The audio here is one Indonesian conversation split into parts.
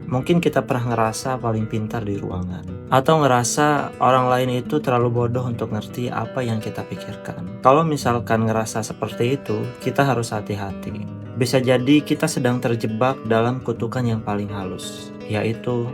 Mungkin kita pernah ngerasa paling pintar di ruangan, atau ngerasa orang lain itu terlalu bodoh untuk ngerti apa yang kita pikirkan. Kalau misalkan ngerasa seperti itu, kita harus hati-hati. Bisa jadi kita sedang terjebak dalam kutukan yang paling halus, yaitu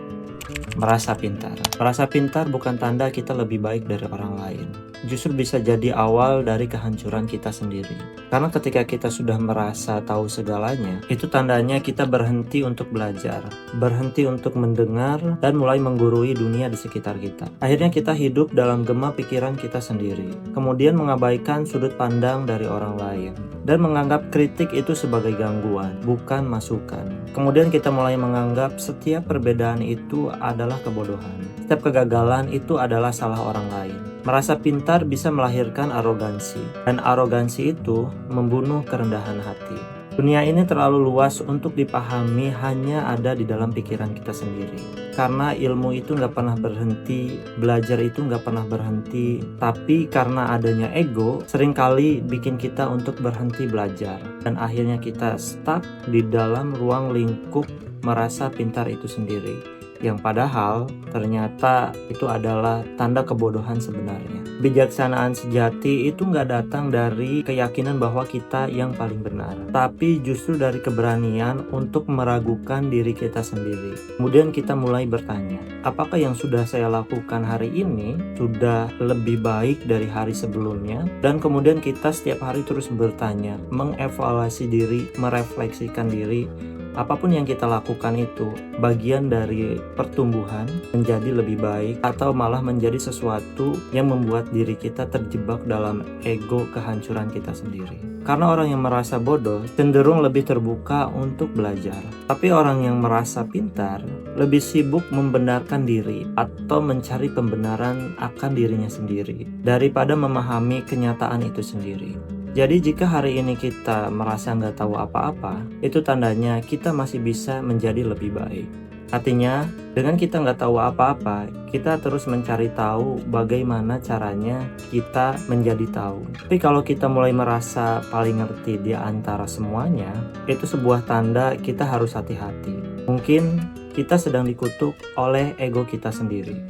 merasa pintar. Merasa pintar bukan tanda kita lebih baik dari orang lain. Justru bisa jadi awal dari kehancuran kita sendiri. Karena ketika kita sudah merasa tahu segalanya, itu tandanya kita berhenti untuk belajar, berhenti untuk mendengar, dan mulai menggurui dunia di sekitar kita. Akhirnya kita hidup dalam gema pikiran kita sendiri, kemudian mengabaikan sudut pandang dari orang lain, dan menganggap kritik itu sebagai gangguan, bukan masukan. Kemudian kita mulai menganggap setiap perbedaan itu adalah kebodohan. Setiap kegagalan itu adalah salah orang lain. Merasa pintar bisa melahirkan arogansi, dan arogansi itu membunuh kerendahan hati. Dunia ini terlalu luas untuk dipahami hanya ada di dalam pikiran kita sendiri. Karena ilmu itu nggak pernah berhenti, belajar itu nggak pernah berhenti, tapi karena adanya ego, seringkali bikin kita untuk berhenti belajar. Dan akhirnya kita stuck di dalam ruang lingkup merasa pintar itu sendiri. Yang padahal ternyata itu adalah tanda kebodohan sebenarnya. Bijaksanaan sejati itu nggak datang dari keyakinan bahwa kita yang paling benar, tapi justru dari keberanian untuk meragukan diri kita sendiri. Kemudian kita mulai bertanya, apakah yang sudah saya lakukan hari ini sudah lebih baik dari hari sebelumnya? Dan kemudian kita setiap hari terus bertanya, mengevaluasi diri, merefleksikan diri. Apapun yang kita lakukan itu bagian dari pertumbuhan menjadi lebih baik, atau malah menjadi sesuatu yang membuat diri kita terjebak dalam ego kehancuran kita sendiri. Karena orang yang merasa bodoh cenderung lebih terbuka untuk belajar, tapi orang yang merasa pintar lebih sibuk membenarkan diri atau mencari pembenaran akan dirinya sendiri daripada memahami kenyataan itu sendiri. Jadi jika hari ini kita merasa nggak tahu apa-apa, itu tandanya kita masih bisa menjadi lebih baik. Artinya, dengan kita nggak tahu apa-apa, kita terus mencari tahu bagaimana caranya kita menjadi tahu. Tapi kalau kita mulai merasa paling ngerti di antara semuanya, itu sebuah tanda kita harus hati-hati. Mungkin kita sedang dikutuk oleh ego kita sendiri.